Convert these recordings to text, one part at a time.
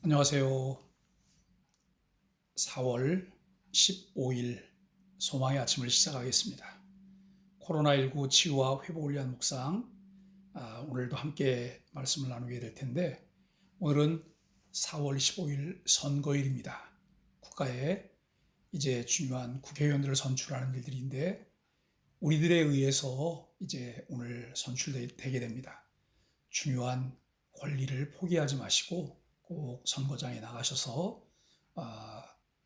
안녕하세요. 4월 15일 소망의 아침을 시작하겠습니다. 코로나19 치유와 회복을 위한 묵상, 오늘도 함께 말씀을 나누게 될 텐데, 오늘은 4월 15일 선거일입니다. 국가에 이제 중요한 국회의원들을 선출하는 일들인데, 우리들에 의해서 이제 오늘 선출되게 됩니다. 중요한 권리를 포기하지 마시고 꼭 선거장에 나가셔서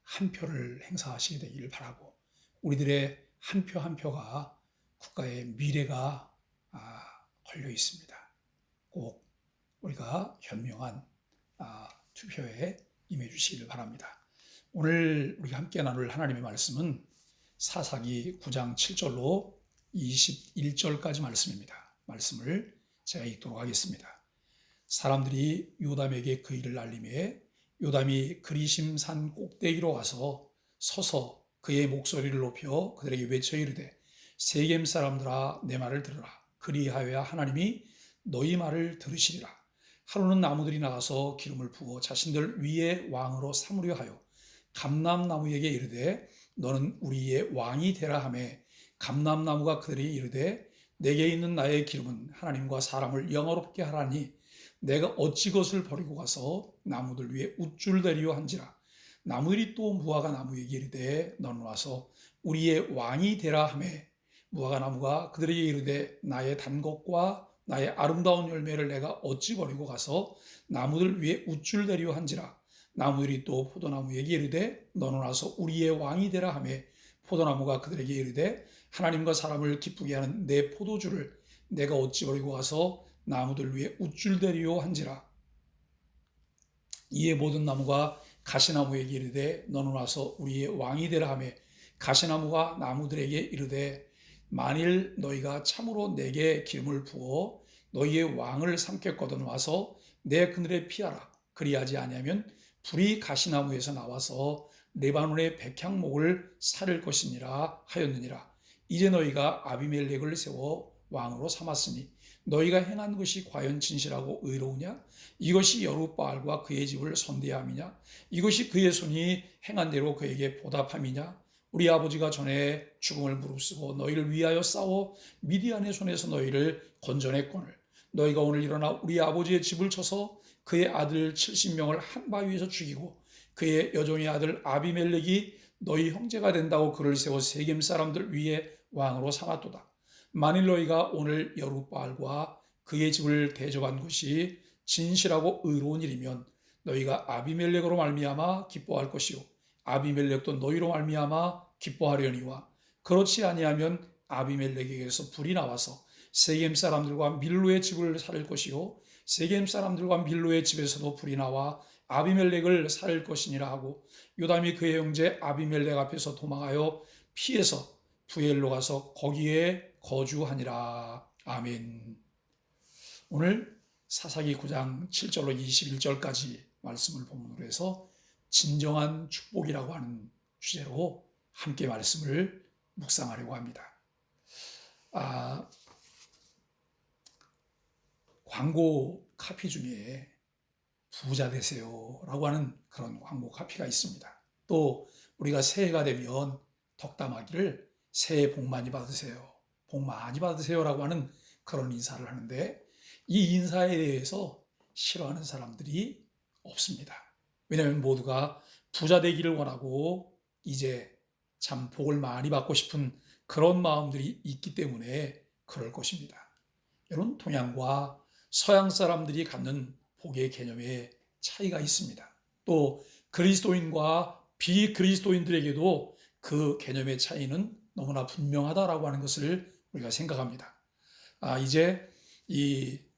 한 표를 행사하시게 되기를 바라고, 우리들의 한 표 한 표가 국가의 미래가 걸려 있습니다. 꼭 우리가 현명한 투표에 임해 주시기를 바랍니다. 오늘 우리가 함께 나눌 하나님의 말씀은 사사기 9장 7절로 21절까지 말씀입니다. 말씀을 제가 읽도록 하겠습니다. 사람들이 요담에게 그 일을 알림해 요담이 그리심 산 꼭대기로 가서 서서 그의 목소리를 높여 그들에게 외쳐 이르되, 세겜 사람들아, 내 말을 들으라. 그리하여야 하나님이 너희 말을 들으시리라. 하루는 나무들이 나가서 기름을 부어 자신들 위에 왕으로 삼으려 하여 감람나무에게 이르되, 너는 우리의 왕이 되라 하매, 감람나무가 그들에게 이르되, 내게 있는 나의 기름은 하나님과 사람을 영화롭게 하라니 내가 어찌 것을 버리고 가서 나무들 위에 우쭐대리요 한지라. 나무들이 또 무화과 나무에게 이르되, 너는 와서 우리의 왕이 되라 하매, 무화과 나무가 그들에게 이르되, 나의 단 것과 나의 아름다운 열매를 내가 어찌 버리고 가서 나무들 위에 우쭐대리요 한지라. 나무들이 또 포도나무에게 이르되, 너는 와서 우리의 왕이 되라 하매, 포도나무가 그들에게 이르되, 하나님과 사람을 기쁘게 하는 내 포도주를 내가 어찌 버리고 가서 나무들 위에 우쭐대리요 한지라. 이에 모든 나무가 가시나무에게 이르되, 너는 와서 우리의 왕이 되라 하매, 가시나무가 나무들에게 이르되, 만일 너희가 참으로 내게 기름을 부어 너희의 왕을 삼겠거든 와서 내 그늘에 피하라. 그리하지 아니하면 불이 가시나무에서 나와서 레바논의 백향목을 사를 것이니라 하였느니라. 이제 너희가 아비멜렉을 세워 왕으로 삼았으니 너희가 행한 것이 과연 진실하고 의로우냐? 이것이 여룻바알과 그의 집을 선대함이냐? 이것이 그의 손이 행한 대로 그에게 보답함이냐? 우리 아버지가 전에 죽음을 무릅쓰고 너희를 위하여 싸워 미디안의 손에서 너희를 건져냈거늘 너희가 오늘 일어나 우리 아버지의 집을 쳐서 그의 아들 70명을 한 바위에서 죽이고 그의 여종의 아들 아비멜렉이 너희 형제가 된다고 그를 세워 세겜 사람들 위에 왕으로 삼았도다. 만일 너희가 오늘 여룻바알과 그의 집을 대적한 것이 진실하고 의로운 일이면 너희가 아비멜렉으로 말미암아 기뻐할 것이요 아비멜렉도 너희로 말미암아 기뻐하려니와, 그렇지 아니하면 아비멜렉에게서 불이 나와서 세겜 사람들과 밀로의 집을 살릴 것이요 세겜 사람들과 밀로의 집에서도 불이 나와 아비멜렉을 살릴 것이니라 하고, 요담이 그의 형제 아비멜렉 앞에서 도망하여 피해서 부엘로 가서 거기에 거주하니라. 아멘. 오늘 사사기 9장 7절로 21절까지 말씀을 본문으로 해서 진정한 축복이라고 하는 주제로 함께 말씀을 묵상하려고 합니다. 광고 카피 중에 부자 되세요라고 하는 그런 광고 카피가 있습니다. 또 우리가 새해가 되면 덕담하기를 새해 복 많이 받으세요, 복 많이 받으세요라고 하는 그런 인사를 하는데, 이 인사에 대해서 싫어하는 사람들이 없습니다. 왜냐하면 모두가 부자 되기를 원하고 이제 참 복을 많이 받고 싶은 그런 마음들이 있기 때문에 그럴 것입니다. 여러분, 동양과 서양 사람들이 갖는 복의 개념에 차이가 있습니다. 또 그리스도인과 비그리스도인들에게도 그 개념의 차이는 너무나 분명하다라고 하는 것을 우리가 생각합니다. 이제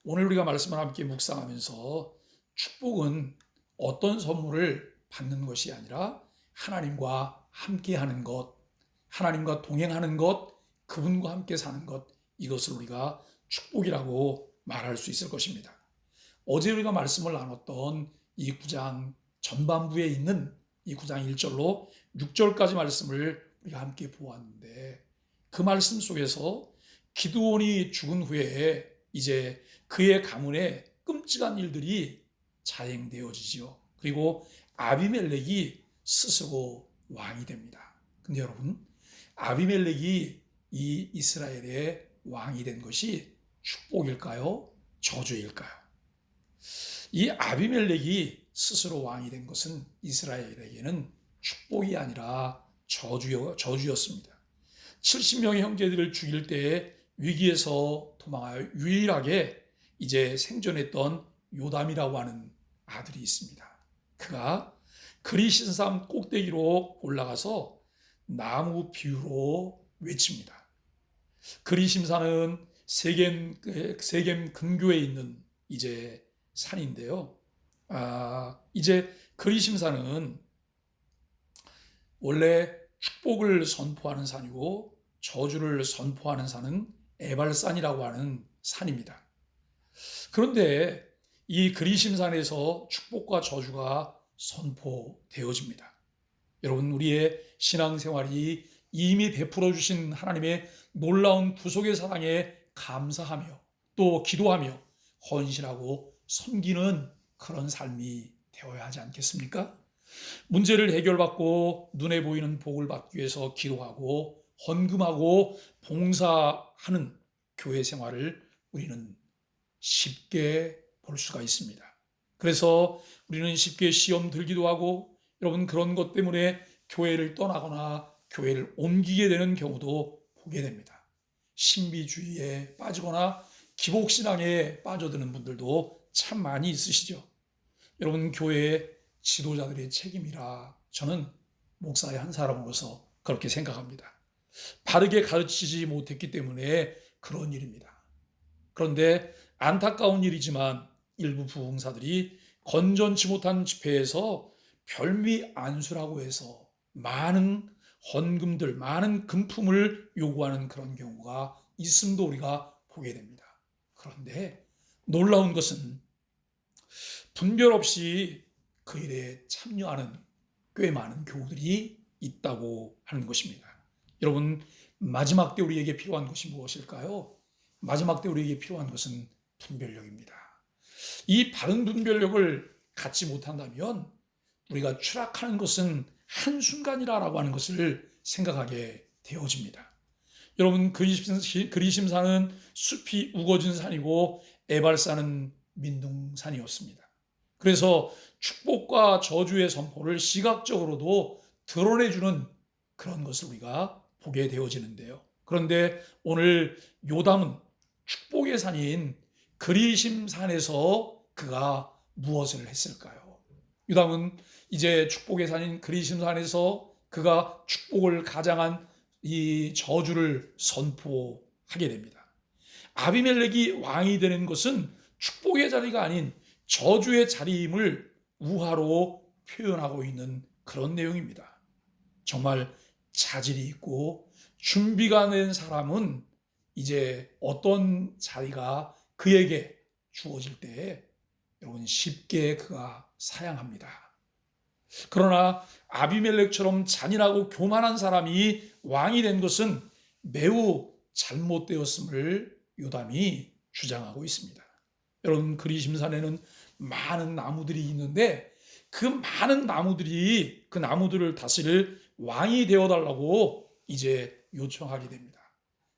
오늘 우리가 말씀을 함께 묵상하면서 축복은 어떤 선물을 받는 것이 아니라 하나님과 함께하는 것, 하나님과 동행하는 것, 그분과 함께 사는 것, 이것을 우리가 축복이라고 말할 수 있을 것입니다. 어제 우리가 말씀을 나눴던 이 9장 전반부에 있는 이 9장 1절로 6절까지 말씀을 우리가 함께 보았는데, 그 말씀 속에서 기드온이 죽은 후에 이제 그의 가문에 끔찍한 일들이 자행되어지지요. 그리고 아비멜렉이 스스로 왕이 됩니다. 근데 여러분, 아비멜렉이 이 이스라엘의 왕이 된 것이 축복일까요? 저주일까요? 이 아비멜렉이 스스로 왕이 된 것은 이스라엘에게는 축복이 아니라 저주였습니다. 70명의 형제들을 죽일 때에 위기에서 도망하여 유일하게 이제 생존했던 요담이라고 하는 아들이 있습니다. 그가 그리신산 꼭대기로 올라가서 나무 비유로 외칩니다. 그리심산은 세겜 근교에 있는 이제 산인데요. 이제 그리심산은 원래 축복을 선포하는 산이고 저주를 선포하는 산은 에발산이라고 하는 산입니다. 그런데 이 그리심산에서 축복과 저주가 선포되어집니다. 여러분, 우리의 신앙생활이 이미 베풀어 주신 하나님의 놀라운 구속의 사랑에 감사하며 또 기도하며 헌신하고 섬기는 그런 삶이 되어야 하지 않겠습니까? 문제를 해결받고 눈에 보이는 복을 받기 위해서 기도하고 헌금하고 봉사하는 교회 생활을 우리는 쉽게 볼 수가 있습니다. 그래서 우리는 쉽게 시험 들기도 하고, 여러분, 그런 것 때문에 교회를 떠나거나 교회를 옮기게 되는 경우도 보게 됩니다. 신비주의에 빠지거나 기복신앙에 빠져드는 분들도 참 많이 있으시죠. 여러분, 교회의 지도자들의 책임이라 저는 목사의 한 사람으로서 그렇게 생각합니다. 바르게 가르치지 못했기 때문에 그런 일입니다. 그런데 안타까운 일이지만 일부 부흥사들이 건전치 못한 집회에서 별미 안수라고 해서 많은 헌금들, 많은 금품을 요구하는 그런 경우가 있음도 우리가 보게 됩니다. 그런데 놀라운 것은 분별 없이 그 일에 참여하는 꽤 많은 교우들이 있다고 하는 것입니다. 여러분, 마지막 때 우리에게 필요한 것이 무엇일까요? 마지막 때 우리에게 필요한 것은 분별력입니다. 이 바른 분별력을 갖지 못한다면 우리가 추락하는 것은 한순간이라고 하는 것을 생각하게 되어집니다. 여러분, 그리심산은 숲이 우거진 산이고 에발산은 민둥산이었습니다. 그래서 축복과 저주의 선포를 시각적으로도 드러내주는 그런 것을 우리가 보게 되어지는데요. 그런데 오늘 요담은 축복의 산인 그리심산에서 그가 무엇을 했을까요? 요담은 이제 축복의 산인 그리심산에서 그가 축복을 가장한 이 저주를 선포하게 됩니다. 아비멜렉이 왕이 되는 것은 축복의 자리가 아닌 저주의 자리임을 우화로 표현하고 있는 그런 내용입니다. 정말 자질이 있고 준비가 된 사람은 이제 어떤 자리가 그에게 주어질 때 여러분 쉽게 그가 사양합니다. 그러나 아비멜렉처럼 잔인하고 교만한 사람이 왕이 된 것은 매우 잘못되었음을 요담이 주장하고 있습니다. 여러분, 그리심산에는 많은 나무들이 있는데 그 많은 나무들이 그 나무들을 다스릴 왕이 되어달라고 이제 요청하게 됩니다.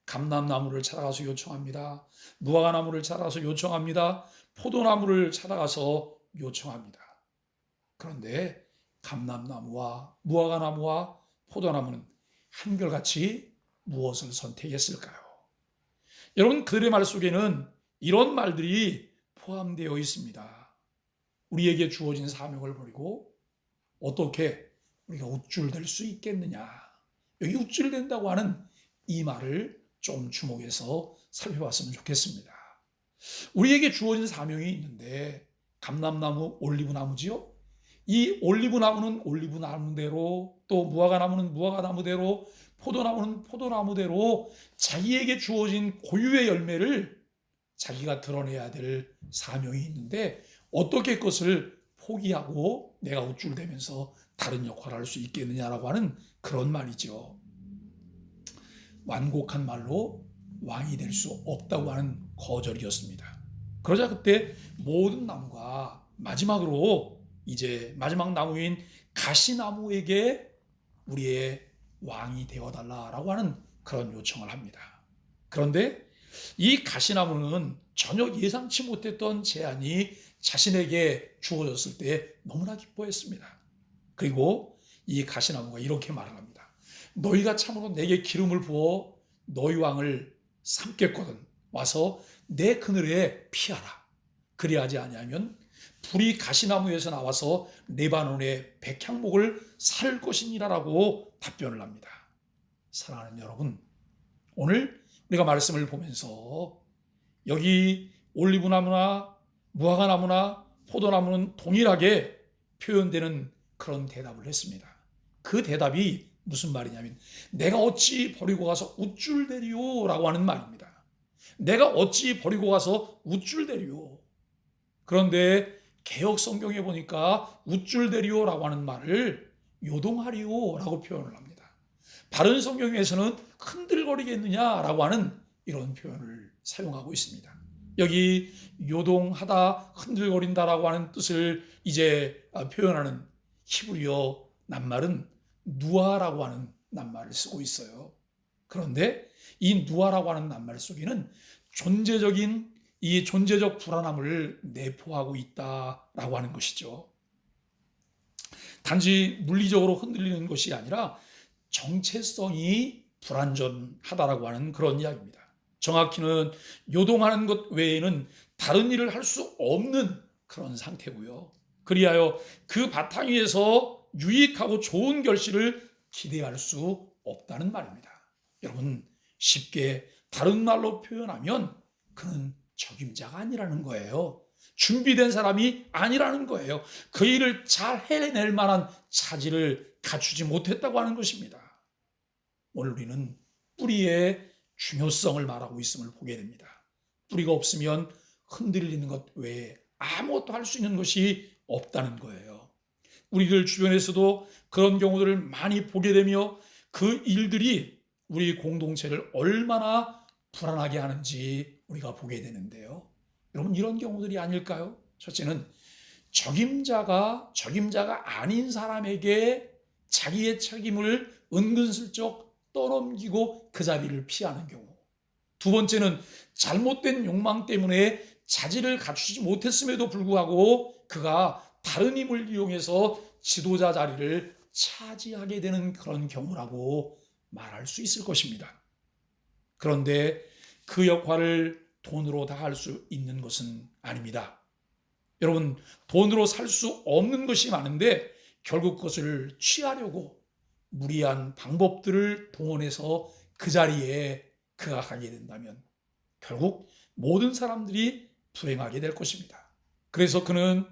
감람나무를 찾아가서 요청합니다. 무화과나무를 찾아가서 요청합니다. 포도나무를 찾아가서 요청합니다. 그런데 감람나무와 무화과나무와 포도나무는 한결같이 무엇을 선택했을까요? 여러분, 그들의 말 속에는 이런 말들이 포함되어 있습니다. 우리에게 주어진 사명을 버리고 어떻게 우리가 우쭐댈 수 있겠느냐. 여기 우쭐댄다고 하는 이 말을 좀 주목해서 살펴봤으면 좋겠습니다. 우리에게 주어진 사명이 있는데 감람나무, 올리브나무지요. 이 올리브나무는 올리브나무대로, 또 무화과나무는 무화과나무대로, 포도나무는 포도나무대로 자기에게 주어진 고유의 열매를 자기가 드러내야 될 사명이 있는데 어떻게 그것을 포기하고 내가 우쭐대면서 다른 역할을 할 수 있겠느냐라고 하는 그런 말이죠. 완곡한 말로 왕이 될 수 없다고 하는 거절이었습니다. 그러자 그때 모든 나무가 마지막으로 이제 마지막 나무인 가시나무에게 우리의 왕이 되어달라라고 하는 그런 요청을 합니다. 그런데 이 가시나무는 전혀 예상치 못했던 제안이 자신에게 주어졌을 때 너무나 기뻐했습니다. 그리고 이 가시나무가 이렇게 말을 합니다. 너희가 참으로 내게 기름을 부어 너희 왕을 삼겠거든 와서 내 그늘에 피하라. 그리하지 아니하면 불이 가시나무에서 나와서 레바논의 백향목을 살 것이니라라고 답변을 합니다. 사랑하는 여러분, 오늘 우리가 말씀을 보면서 여기 올리브나무나 무화과나무나 포도나무는 동일하게 표현되는 그런 대답을 했습니다. 그 대답이 무슨 말이냐면 내가 어찌 버리고 가서 우쭐대리오 라고 하는 말입니다. 내가 어찌 버리고 가서 우쭐대리오. 그런데 개역 성경에 보니까 우쭐대리오 라고 하는 말을 요동하리오 라고 표현을 합니다. 바른 성경에서는 흔들거리겠느냐라고 하는 이런 표현을 사용하고 있습니다. 여기 요동하다, 흔들거린다라고 하는 뜻을 이제 표현하는 히브리어 낱말은 누아라고 하는 낱말을 쓰고 있어요. 그런데 이 누아라고 하는 낱말 속에는 이 존재적 불안함을 내포하고 있다라고 하는 것이죠. 단지 물리적으로 흔들리는 것이 아니라 정체성이 불완전하다라고 하는 그런 이야기입니다. 정확히는 요동하는 것 외에는 다른 일을 할 수 없는 그런 상태고요. 그리하여 그 바탕 위에서 유익하고 좋은 결실을 기대할 수 없다는 말입니다. 여러분, 쉽게 다른 말로 표현하면 그는 적임자가 아니라는 거예요. 준비된 사람이 아니라는 거예요. 그 일을 잘 해낼 만한 차질을 갖추지 못했다고 하는 것입니다. 오늘 우리는 뿌리의 중요성을 말하고 있음을 보게 됩니다. 뿌리가 없으면 흔들리는 것 외에 아무것도 할 수 있는 것이 없다는 거예요. 우리들 주변에서도 그런 경우들을 많이 보게 되며 그 일들이 우리 공동체를 얼마나 불안하게 하는지 우리가 보게 되는데요. 여러분, 이런 경우들이 아닐까요? 첫째는 적임자가 아닌 사람에게 자기의 책임을 은근슬쩍 떠넘기고 그 자리를 피하는 경우. 두 번째는 잘못된 욕망 때문에 자질을 갖추지 못했음에도 불구하고 그가 다른 힘을 이용해서 지도자 자리를 차지하게 되는 그런 경우라고 말할 수 있을 것입니다. 그런데 그 역할을 돈으로 다 할 수 있는 것은 아닙니다. 여러분, 돈으로 살 수 없는 것이 많은데 결국 그것을 취하려고 무리한 방법들을 동원해서 그 자리에 그가 가게 된다면 결국 모든 사람들이 불행하게 될 것입니다. 그래서 그는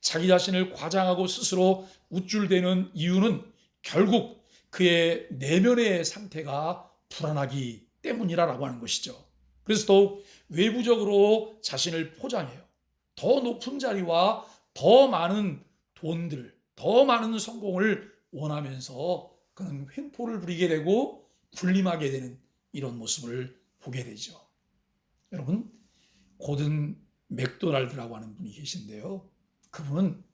자기 자신을 과장하고 스스로 우쭐대는 이유는 결국 그의 내면의 상태가 불안하기 때문이라고 하는 것이죠. 그래서 더욱 외부적으로 자신을 포장해요. 더 높은 자리와 더 많은 돈들, 더 많은 성공을 원하면서 그는 횡포를 부리게 되고 군림하게 되는 이런 모습을 보게 되죠. 여러분, 고든 맥도날드라고 하는 분이 계신데요. 그분은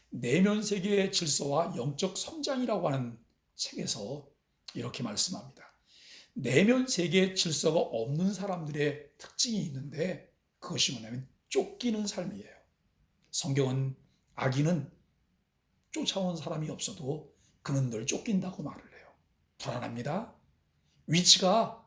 내면 세계의 질서와 영적 성장이라고 하는 책에서 이렇게 말씀합니다. 내면 세계의 질서가 없는 사람들의 특징이 있는데 그것이 뭐냐면 쫓기는 삶이에요. 성경은 악인은 쫓아온 사람이 없어도 그는 늘 쫓긴다고 말을 해요. 불안합니다. 위치가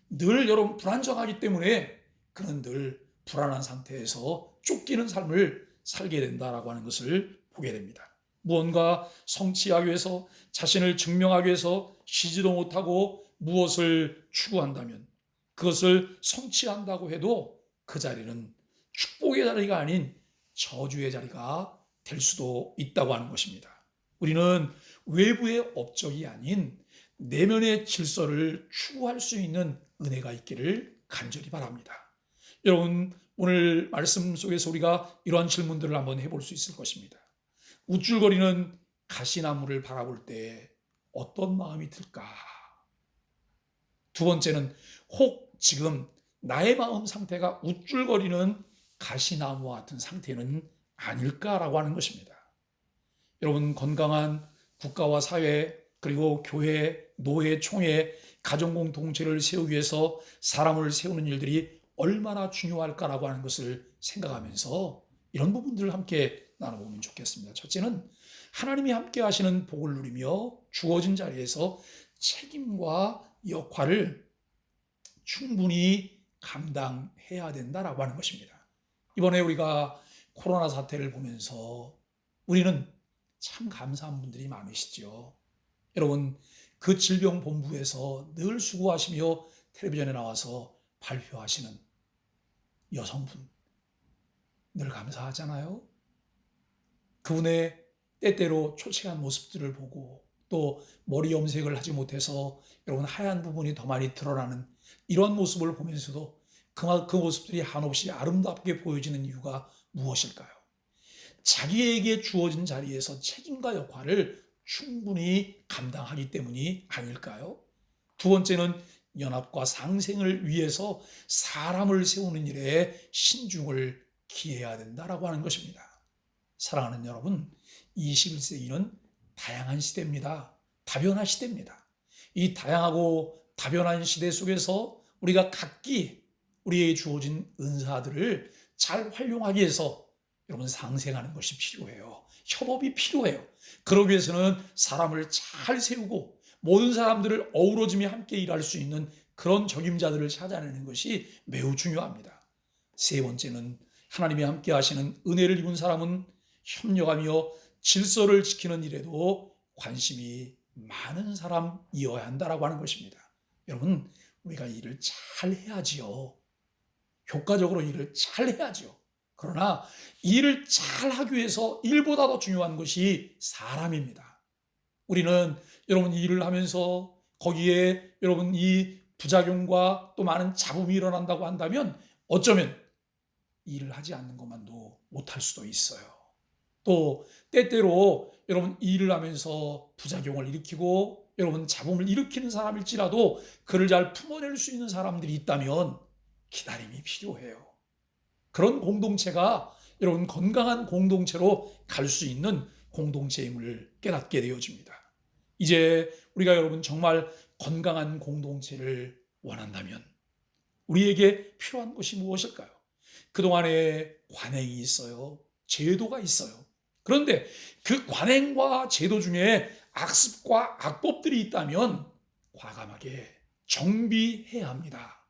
늘 여러분 불안정하기 때문에 그는 늘 불안한 상태에서 쫓기는 삶을 살게 된다라고 하는 것을 보게 됩니다. 무언가 성취하기 위해서 자신을 증명하기 위해서 쉬지도 못하고 무엇을 추구한다면 그것을 성취한다고 해도 그 자리는 축복의 자리가 아닌 저주의 자리가 될 수도 있다고 하는 것입니다. 우리는 외부의 업적이 아닌 내면의 질서를 추구할 수 있는 은혜가 있기를 간절히 바랍니다. 여러분, 오늘 말씀 속에서 우리가 이러한 질문들을 한번 해볼 수 있을 것입니다. 우쭐거리는 가시나무를 바라볼 때 어떤 마음이 들까? 두 번째는 혹 지금 나의 마음 상태가 우쭐거리는 가시나무와 같은 상태는 아닐까라고 하는 것입니다. 여러분 건강한 국가와 사회 그리고 교회, 노회, 총회, 가정 공동체를 세우기 위해서 사람을 세우는 일들이 얼마나 중요할까라고 하는 것을 생각하면서 이런 부분들을 함께 나눠보면 좋겠습니다. 첫째는 하나님이 함께 하시는 복을 누리며 주어진 자리에서 책임과 역할을 충분히 감당해야 된다라고 하는 것입니다. 이번에 우리가 코로나 사태를 보면서 우리는 참 감사한 분들이 많으시죠. 여러분, 그 질병본부에서 늘 수고하시며 텔레비전에 나와서 발표하시는 여성분, 늘 감사하잖아요. 그분의 때때로 초췌한 모습들을 보고 또 머리 염색을 하지 못해서 여러분 하얀 부분이 더 많이 드러나는 이런 모습을 보면서도 그 모습들이 한없이 아름답게 보여지는 이유가 무엇일까요? 자기에게 주어진 자리에서 책임과 역할을 충분히 감당하기 때문이 아닐까요? 두 번째는 연합과 상생을 위해서 사람을 세우는 일에 신중을 기해야 된다라고 하는 것입니다. 사랑하는 여러분, 21세기는 다양한 시대입니다. 다변화 시대입니다. 이 다양하고 다변한 시대 속에서 우리가 각기 우리에게 주어진 은사들을 잘 활용하기 위해서 여러분 상생하는 것이 필요해요. 협업이 필요해요. 그러기 위해서는 사람을 잘 세우고 모든 사람들을 어우러지며 함께 일할 수 있는 그런 적임자들을 찾아내는 것이 매우 중요합니다. 세 번째는 하나님이 함께 하시는 은혜를 입은 사람은 협력하며 질서를 지키는 일에도 관심이 많은 사람이어야 한다라고 하는 것입니다. 여러분, 우리가 일을 잘 해야지요. 효과적으로 일을 잘 해야지요. 그러나 일을 잘 하기 위해서 일보다 더 중요한 것이 사람입니다. 우리는 여러분 일을 하면서 거기에 여러분 이 부작용과 또 많은 잡음이 일어난다고 한다면 어쩌면 일을 하지 않는 것만도 못할 수도 있어요. 또 때때로 여러분 일을 하면서 부작용을 일으키고 여러분 잡음을 일으키는 사람일지라도 그를 잘 품어낼 수 있는 사람들이 있다면 기다림이 필요해요. 그런 공동체가 여러분 건강한 공동체로 갈 수 있는 공동체임을 깨닫게 되어집니다. 이제 우리가 여러분 정말 건강한 공동체를 원한다면 우리에게 필요한 것이 무엇일까요? 그동안에 관행이 있어요. 제도가 있어요. 그런데 그 관행과 제도 중에 악습과 악법들이 있다면 과감하게 정비해야 합니다.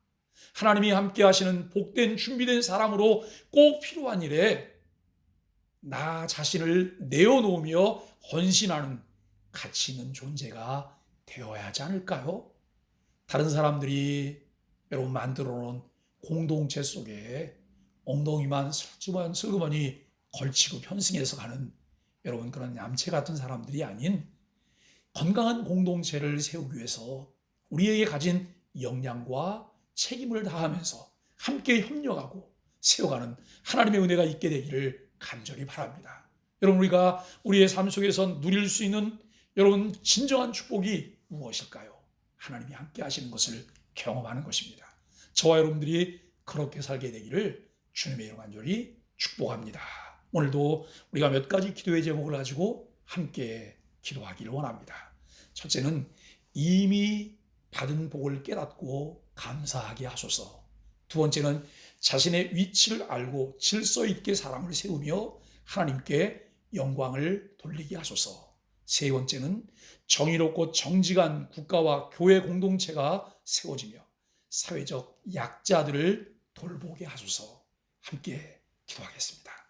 하나님이 함께 하시는 복된 준비된 사람으로 꼭 필요한 일에 나 자신을 내어놓으며 헌신하는 가치 있는 존재가 되어야 하지 않을까요? 다른 사람들이 여러분 만들어 놓은 공동체 속에 엉덩이만 슬그머니 걸치고 편승해서 가는 여러분 그런 얌체 같은 사람들이 아닌 건강한 공동체를 세우기 위해서 우리에게 가진 역량과 책임을 다하면서 함께 협력하고 세워가는 하나님의 은혜가 있게 되기를 간절히 바랍니다. 여러분 우리가 우리의 삶 속에서 누릴 수 있는 여러분 진정한 축복이 무엇일까요? 하나님이 함께 하시는 것을 경험하는 것입니다. 저와 여러분들이 그렇게 살게 되기를 주님의 이름 간절히 축복합니다. 오늘도 우리가 몇 가지 기도의 제목을 가지고 함께 기도하기를 원합니다. 첫째는 이미 받은 복을 깨닫고 감사하게 하소서. 두 번째는 자신의 위치를 알고 질서 있게 사람을 세우며 하나님께 영광을 돌리게 하소서. 세 번째는 정의롭고 정직한 국가와 교회 공동체가 세워지며 사회적 약자들을 돌보게 하소서. 함께 기도하겠습니다.